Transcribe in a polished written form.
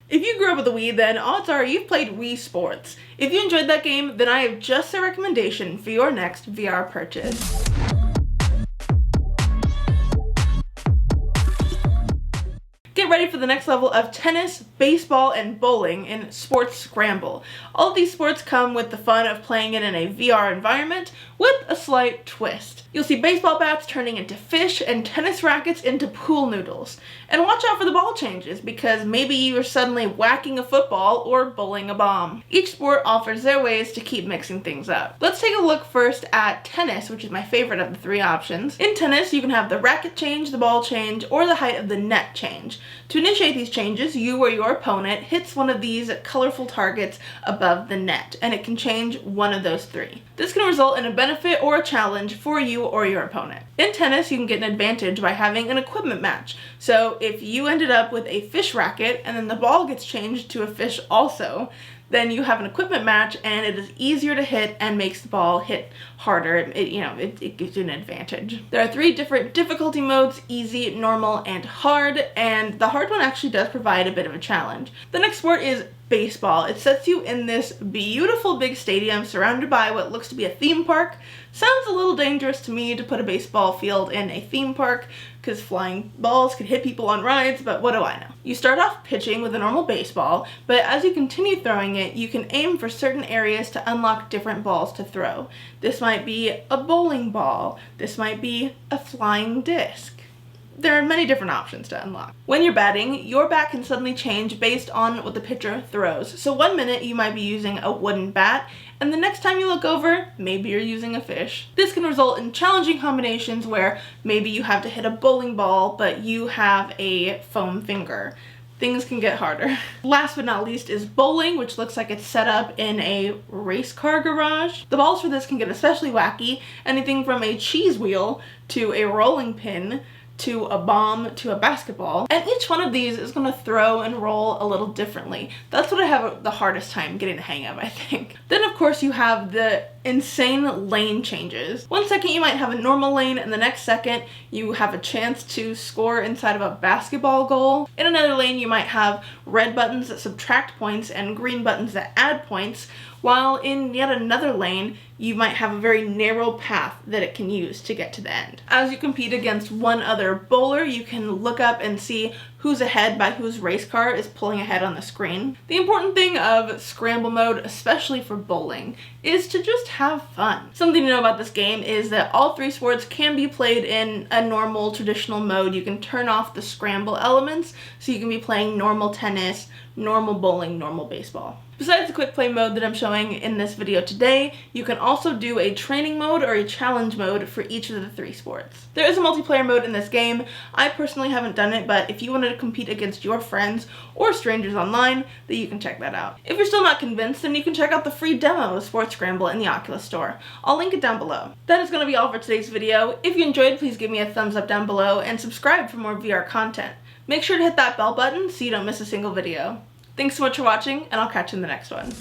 If you grew up with a Wii, then odds are you've played Wii Sports. If you enjoyed that game, then I have just a recommendation for your next VR purchase. Get ready for the next level of tennis, baseball, and bowling in Sports Scramble. All of these sports come with the fun of playing it in a VR environment with a slight twist. You'll see baseball bats turning into fish and tennis rackets into pool noodles. And watch out for the ball changes, because maybe you are suddenly whacking a football or bowling a bomb. Each sport offers their ways to keep mixing things up. Let's take a look first at tennis, which is my favorite of the three options. In tennis, you can have the racket change, the ball change, or the height of the net change. To initiate these changes, you or your opponent hits one of these colorful targets above the net, and it can change one of those three. This can result in a benefit or a challenge for you or your opponent. In tennis, you can get an advantage by having an equipment match. So if you ended up with a fish racket and then the ball gets changed to a fish also, then you have an equipment match and it is easier to hit and makes the ball hit harder. It gives you an advantage. There are three different difficulty modes: easy, normal, and hard, and the hard one actually does provide a bit of a challenge. The next sport is baseball. It sets you in this beautiful big stadium surrounded by what looks to be a theme park. Sounds a little dangerous to me to put a baseball field in a theme park, because flying balls could hit people on rides, but what do I know? You start off pitching with a normal baseball, but as you continue throwing it, you can aim for certain areas to unlock different balls to throw. This might be a bowling ball. This might be a flying disc. There are many different options to unlock. When you're batting, your bat can suddenly change based on what the pitcher throws. So one minute you might be using a wooden bat, and the next time you look over, maybe you're using a fish. This can result in challenging combinations where maybe you have to hit a bowling ball, but you have a foam finger. Things can get harder. Last but not least is bowling, which looks like it's set up in a race car garage. The balls for this can get especially wacky, anything from a cheese wheel to a rolling pin to a bomb to a basketball, and each one of these is going to throw and roll a little differently. That's what I have the hardest time getting the hang of, I think. Then of course you have the insane lane changes. One second you might have a normal lane, and the next second you have a chance to score inside of a basketball goal. In another lane you might have red buttons that subtract points and green buttons that add points, while in yet another lane you might have a very narrow path that it can use to get to the end. As you compete against one other bowler, you can look up and see who's ahead by whose race car is pulling ahead on the screen. The important thing of Scramble mode, especially for bowling, is to just have fun. Something to know about this game is that all three sports can be played in a normal, traditional mode. You can turn off the Scramble elements, so you can be playing normal tennis, normal bowling, normal baseball. Besides the quick play mode that I'm showing in this video today, you can also do a training mode or a challenge mode for each of the three sports. There is a multiplayer mode in this game. I personally haven't done it, but if you wanted to compete against your friends or strangers online, then you can check that out. If you're still not convinced, then you can check out the free demo of Sports Scramble in the Oculus store. I'll link it down below. That is going to be all for today's video. If you enjoyed, please give me a thumbs up down below and subscribe for more VR content. Make sure to hit that bell button so you don't miss a single video. Thanks so much for watching, and I'll catch you in the next one.